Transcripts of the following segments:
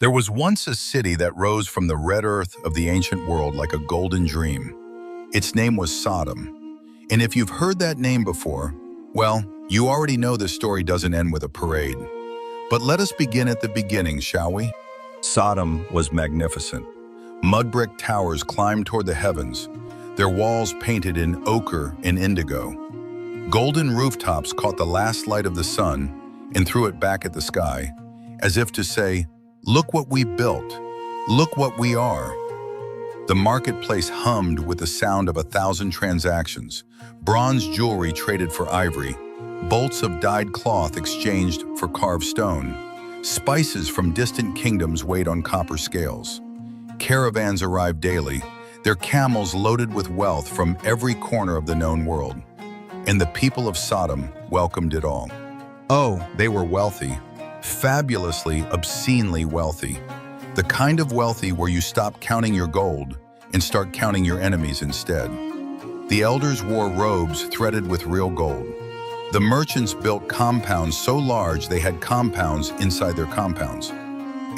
There was once a city that rose from the red earth of the ancient world like a golden dream. Its name was Sodom. And if you've heard that name before, well, you already know this story doesn't end with a parade. But let us begin at the beginning, shall we? Sodom was magnificent. Mud brick towers climbed toward the heavens, their walls painted in ochre and indigo. Golden rooftops caught the last light of the sun and threw it back at the sky, as if to say, "Look what we built. Look what we are." The marketplace hummed with the sound of 1,000 transactions, bronze jewelry traded for ivory, bolts of dyed cloth exchanged for carved stone, spices from distant kingdoms weighed on copper scales. Caravans arrived daily, their camels loaded with wealth from every corner of the known world. And the people of Sodom welcomed it all. Oh, they were wealthy. Fabulously, obscenely wealthy. The kind of wealthy where you stop counting your gold and start counting your enemies instead. The elders wore robes threaded with real gold. The merchants built compounds so large they had compounds inside their compounds.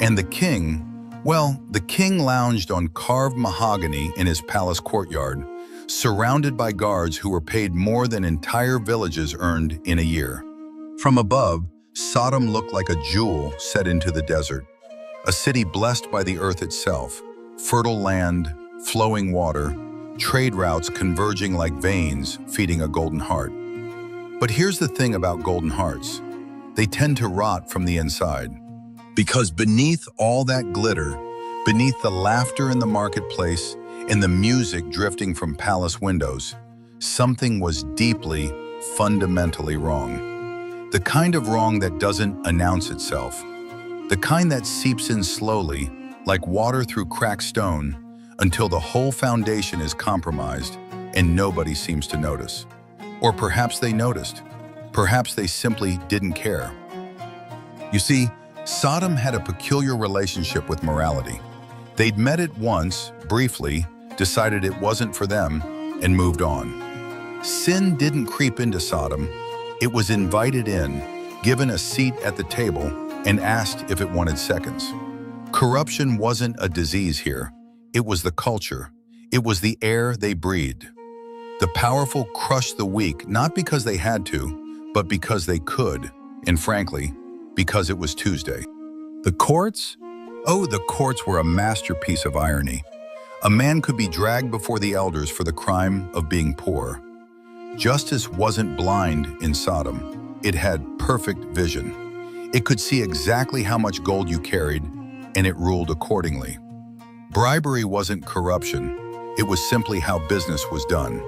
And the king, well, the king lounged on carved mahogany in his palace courtyard, surrounded by guards who were paid more than entire villages earned in a year. From above, Sodom looked like a jewel set into the desert, a city blessed by the earth itself, fertile land, flowing water, trade routes converging like veins feeding a golden heart. But here's the thing about golden hearts. They tend to rot from the inside. Because beneath all that glitter, beneath the laughter in the marketplace and the music drifting from palace windows, something was deeply, fundamentally wrong. The kind of wrong that doesn't announce itself. The kind that seeps in slowly, like water through cracked stone, until the whole foundation is compromised and nobody seems to notice. Or perhaps they noticed. Perhaps they simply didn't care. You see, Sodom had a peculiar relationship with morality. They'd met it once, briefly, decided it wasn't for them, and moved on. Sin didn't creep into Sodom. It was invited in, given a seat at the table, and asked if it wanted seconds. Corruption wasn't a disease here. It was the culture. It was the air they breathed. The powerful crushed the weak, not because they had to, but because they could, and frankly, because it was Tuesday. The courts? Oh, the courts were a masterpiece of irony. A man could be dragged before the elders for the crime of being poor. Justice wasn't blind in Sodom. It had perfect vision. It could see exactly how much gold you carried, and it ruled accordingly. Bribery wasn't corruption. It was simply how business was done.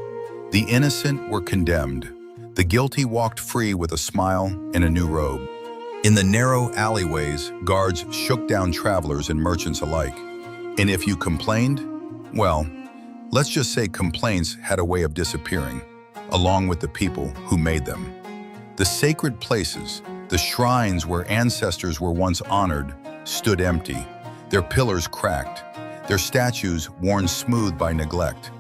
The innocent were condemned. The guilty walked free with a smile and a new robe. In the narrow alleyways, guards shook down travelers and merchants alike. And if you complained, well, let's just say complaints had a way of disappearing, along with the people who made them. The sacred places, the shrines where ancestors were once honored, stood empty, their pillars cracked, their statues worn smooth by neglect.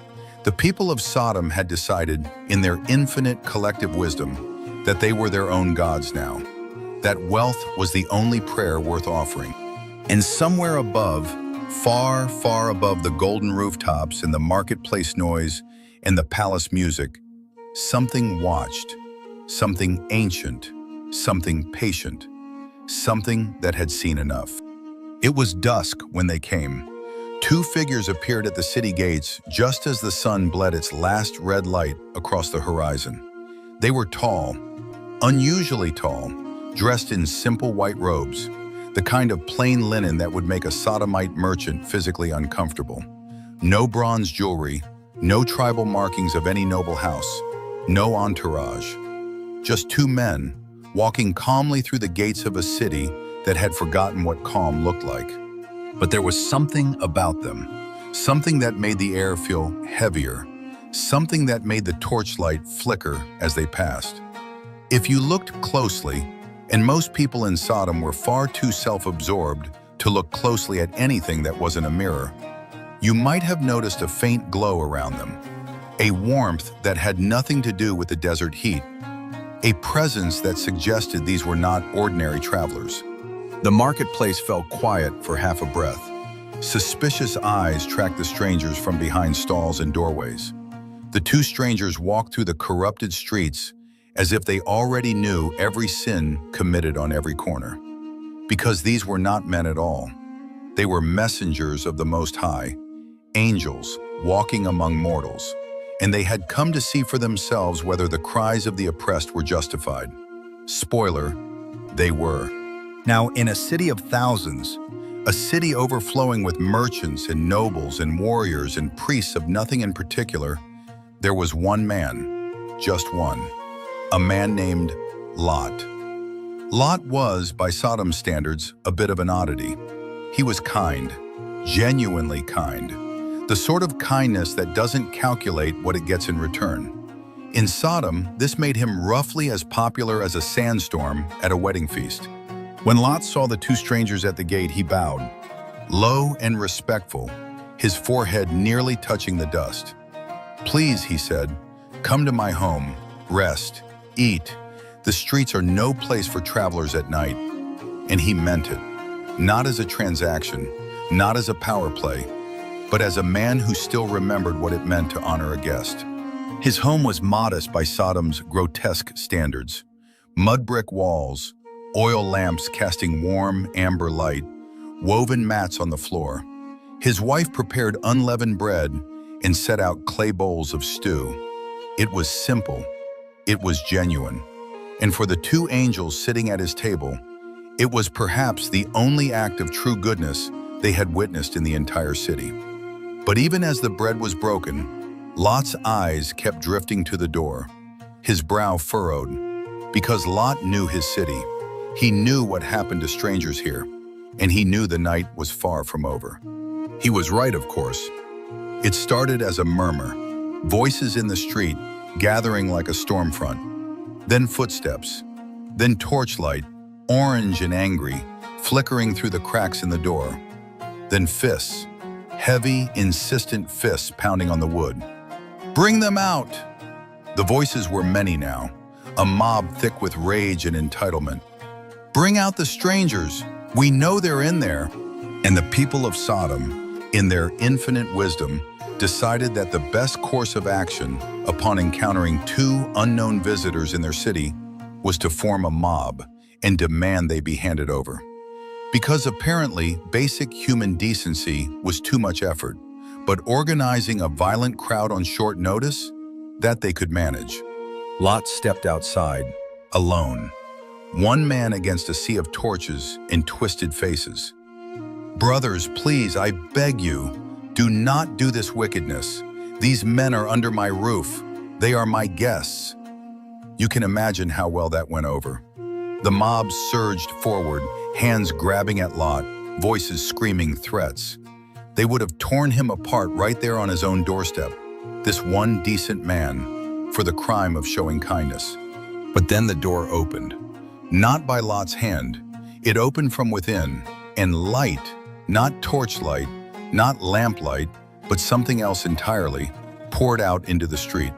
The people of Sodom had decided, in their infinite collective wisdom, that they were their own gods now, that wealth was the only prayer worth offering. And somewhere above, far, far above the golden rooftops and the marketplace noise and the palace music, something watched, something ancient, something patient, something that had seen enough. It was dusk when they came. Two figures appeared at the city gates just as the sun bled its last red light across the horizon. They were tall, unusually tall, dressed in simple white robes, the kind of plain linen that would make a sodomite merchant physically uncomfortable. No bronze jewelry, no tribal markings of any noble house, no entourage. Just two men walking calmly through the gates of a city that had forgotten what calm looked like. But there was something about them, something that made the air feel heavier, something that made the torchlight flicker as they passed. If you looked closely, and most people in Sodom were far too self-absorbed to look closely at anything that wasn't a mirror, you might have noticed a faint glow around them, a warmth that had nothing to do with the desert heat, a presence that suggested these were not ordinary travelers. The marketplace fell quiet for half a breath. Suspicious eyes tracked the strangers from behind stalls and doorways. The two strangers walked through the corrupted streets as if they already knew every sin committed on every corner. Because these were not men at all. They were messengers of the Most High, angels walking among mortals, and they had come to see for themselves whether the cries of the oppressed were justified. Spoiler, they were. Now, in a city of thousands, a city overflowing with merchants and nobles and warriors and priests of nothing in particular, there was one man, just one, a man named Lot. Lot was, by Sodom's standards, a bit of an oddity. He was kind, genuinely kind, the sort of kindness that doesn't calculate what it gets in return. In Sodom, this made him roughly as popular as a sandstorm at a wedding feast. When Lot saw the two strangers at the gate, he bowed, low and respectful, his forehead nearly touching the dust. "Please," he said, "come to my home, rest, eat. The streets are no place for travelers at night." And he meant it, not as a transaction, not as a power play, but as a man who still remembered what it meant to honor a guest. His home was modest by Sodom's grotesque standards. Mud brick walls, oil lamps casting warm, amber light, woven mats on the floor. His wife prepared unleavened bread and set out clay bowls of stew. It was simple. It was genuine. And for the two angels sitting at his table, it was perhaps the only act of true goodness they had witnessed in the entire city. But even as the bread was broken, Lot's eyes kept drifting to the door, his brow furrowed, because Lot knew his city. He knew what happened to strangers here, and he knew the night was far from over. He was right, of course. It started as a murmur, voices in the street gathering like a storm front, then footsteps, then torchlight, orange and angry, flickering through the cracks in the door, then fists, heavy, insistent fists pounding on the wood. "Bring them out!" The voices were many now, a mob thick with rage and entitlement. "Bring out the strangers! We know they're in there!" And the people of Sodom, in their infinite wisdom, decided that the best course of action upon encountering two unknown visitors in their city was to form a mob and demand they be handed over. Because apparently basic human decency was too much effort, but organizing a violent crowd on short notice, that they could manage. Lot stepped outside, alone, one man against a sea of torches and twisted faces. "Brothers, please, I beg you, do not do this wickedness. These men are under my roof. They are my guests." You can imagine how well that went over. The mob surged forward, hands grabbing at Lot, voices screaming threats. They would have torn him apart right there on his own doorstep, this one decent man, for the crime of showing kindness. But then the door opened. Not by Lot's hand. It opened from within, and light, not torchlight, not lamplight, but something else entirely, poured out into the street.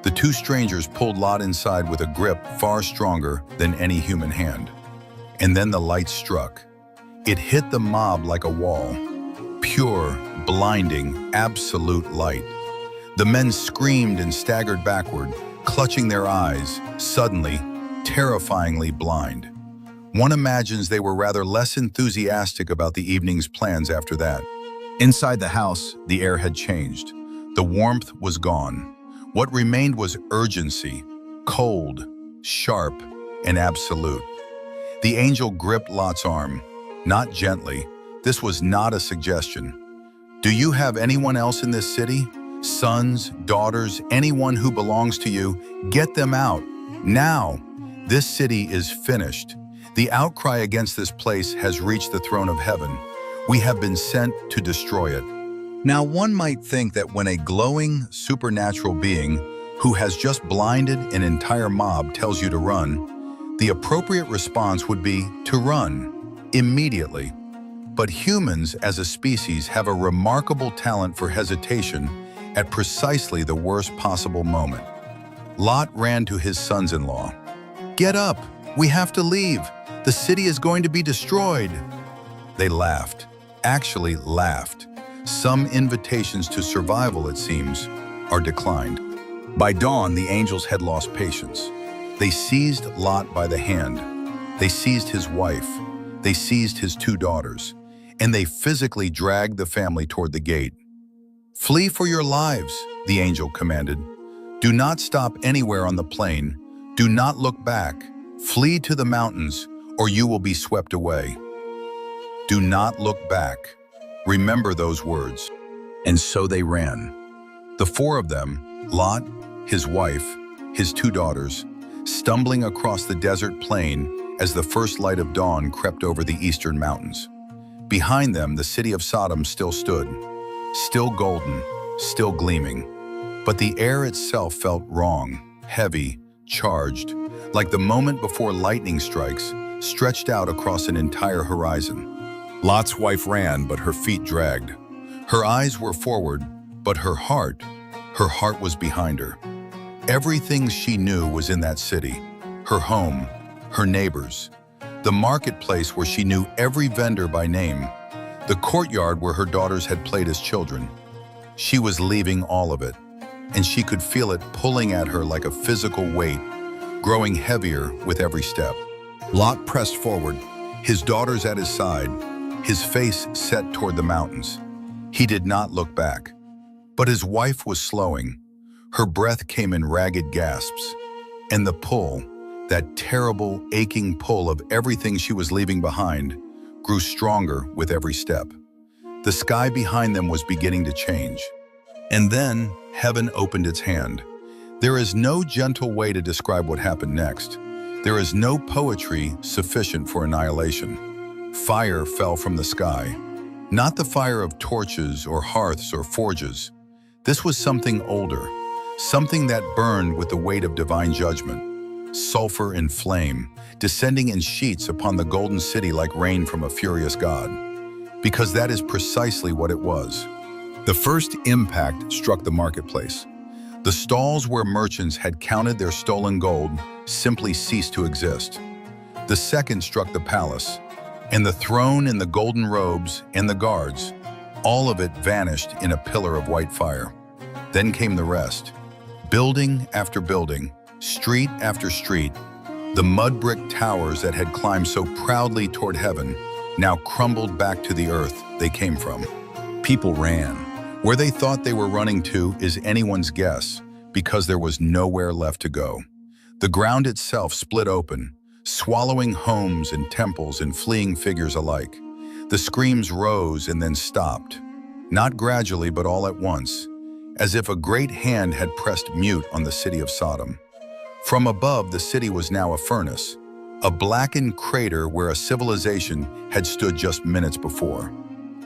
The two strangers pulled Lot inside with a grip far stronger than any human hand. And then the light struck. It hit the mob like a wall. Pure, blinding, absolute light. The men screamed and staggered backward, clutching their eyes, suddenly, terrifyingly blind. One imagines they were rather less enthusiastic about the evening's plans after that. Inside the house, the air had changed. The warmth was gone. What remained was urgency, cold, sharp, and absolute. The angel gripped Lot's arm, not gently. This was not a suggestion. "Do you have anyone else in this city? Sons, daughters, anyone who belongs to you? Get them out, now. This city is finished. The outcry against this place has reached the throne of heaven. We have been sent to destroy it." Now, one might think that when a glowing, supernatural being who has just blinded an entire mob tells you to run, the appropriate response would be to run, immediately. But humans as a species have a remarkable talent for hesitation at precisely the worst possible moment. Lot ran to his sons-in-law. "Get up, we have to leave. The city is going to be destroyed." They laughed, actually laughed. Some invitations to survival, it seems, are declined. By dawn, the angels had lost patience. They seized Lot by the hand. They seized his wife. They seized his 2 daughters. And they physically dragged the family toward the gate. "Flee for your lives," the angel commanded. "Do not stop anywhere on the plain. Do not look back. Flee to the mountains, or you will be swept away." Do not look back. Remember those words. And so they ran. The 4 of them, Lot, his wife, his 2 daughters, stumbling across the desert plain as the first light of dawn crept over the eastern mountains. Behind them, the city of Sodom still stood, still golden, still gleaming. But the air itself felt wrong, heavy, charged, like the moment before lightning strikes, stretched out across an entire horizon. Lot's wife ran, but her feet dragged. Her eyes were forward, but her heart was behind her. Everything she knew was in that city, her home, her neighbors, the marketplace where she knew every vendor by name, the courtyard where her daughters had played as children. She was leaving all of it, and she could feel it pulling at her like a physical weight, growing heavier with every step. Lot pressed forward, his daughters at his side, his face set toward the mountains. He did not look back. But his wife was slowing. Her breath came in ragged gasps, and the pull, that terrible, aching pull of everything she was leaving behind, grew stronger with every step. The sky behind them was beginning to change. And then heaven opened its hand. There is no gentle way to describe what happened next. There is no poetry sufficient for annihilation. Fire fell from the sky, not the fire of torches or hearths or forges. This was something older, something that burned with the weight of divine judgment, sulfur and flame, descending in sheets upon the golden city like rain from a furious god. Because that is precisely what it was. The first impact struck the marketplace. The stalls where merchants had counted their stolen gold simply ceased to exist. The second struck the palace, and the throne and the golden robes and the guards, all of it vanished in a pillar of white fire. Then came the rest. Building after building, street after street, the mud brick towers that had climbed so proudly toward heaven now crumbled back to the earth they came from. People ran. Where they thought they were running to is anyone's guess, because there was nowhere left to go. The ground itself split open, swallowing homes and temples and fleeing figures alike. The screams rose and then stopped, not gradually but all at once, as if a great hand had pressed mute on the city of Sodom. From above, the city was now a furnace, a blackened crater where a civilization had stood just minutes before.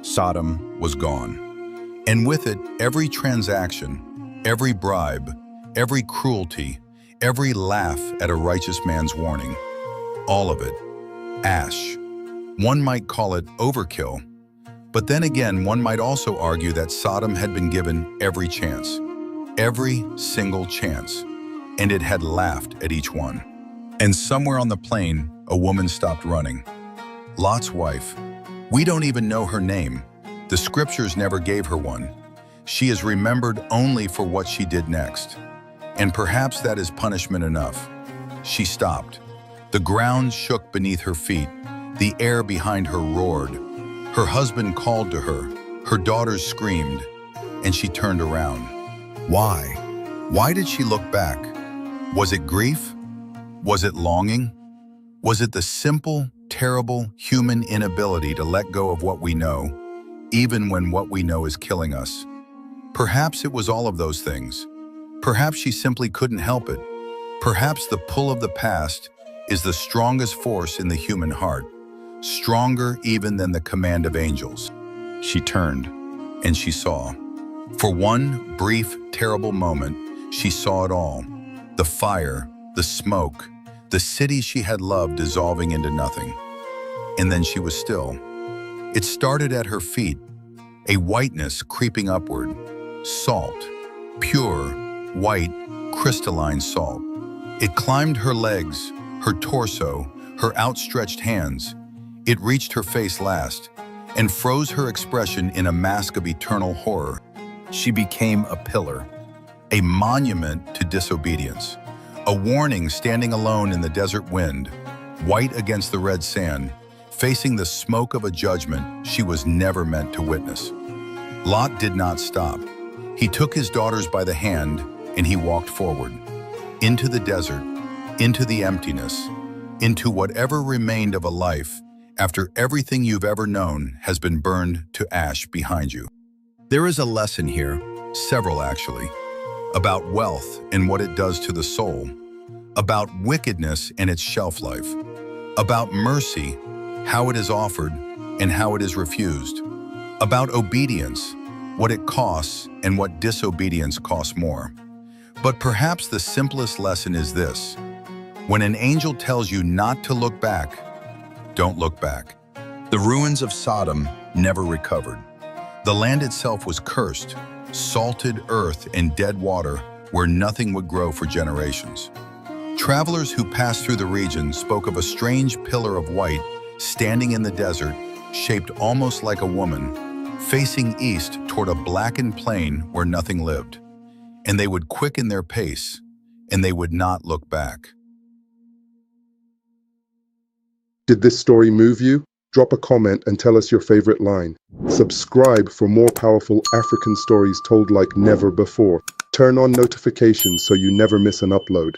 Sodom was gone. And with it, every transaction, every bribe, every cruelty, every laugh at a righteous man's warning. All of it. Ash. One might call it overkill. But then again, one might also argue that Sodom had been given every chance. Every single chance. And it had laughed at each one. And somewhere on the plain, a woman stopped running. Lot's wife. We don't even know her name. The scriptures never gave her one. She is remembered only for what she did next. And perhaps that is punishment enough. She stopped. The ground shook beneath her feet. The air behind her roared. Her husband called to her. Her daughters screamed. And she turned around. Why? Why did she look back? Was it grief? Was it longing? Was it the simple, terrible human inability to let go of what we know, even when what we know is killing us? Perhaps it was all of those things. Perhaps she simply couldn't help it. Perhaps the pull of the past is the strongest force in the human heart, stronger even than the command of angels. She turned, and she saw. For one brief, terrible moment, she saw it all. The fire, the smoke, the city she had loved dissolving into nothing. And then she was still. It started at her feet, a whiteness creeping upward. Salt, pure, white, crystalline salt. It climbed her legs, her torso, her outstretched hands. It reached her face last and froze her expression in a mask of eternal horror. She became a pillar, a monument to disobedience, a warning standing alone in the desert wind, white against the red sand, facing the smoke of a judgment she was never meant to witness. Lot did not stop. He took his daughters by the hand and he walked forward, into the desert, into the emptiness, into whatever remained of a life after everything you've ever known has been burned to ash behind you. There is a lesson here, several actually, about wealth and what it does to the soul, about wickedness and its shelf life, about mercy, how it is offered and how it is refused, about obedience, what it costs and what disobedience costs more. But perhaps the simplest lesson is this: when an angel tells you not to look back, don't look back. The ruins of Sodom never recovered. The land itself was cursed, salted earth and dead water where nothing would grow for generations. Travelers who passed through the region spoke of a strange pillar of white standing in the desert, shaped almost like a woman, facing east toward a blackened plain where nothing lived. And they would quicken their pace, and they would not look back. Did this story move you? Drop a comment and tell us your favorite line. Subscribe for more powerful African stories told like never before. Turn on notifications so you never miss an upload.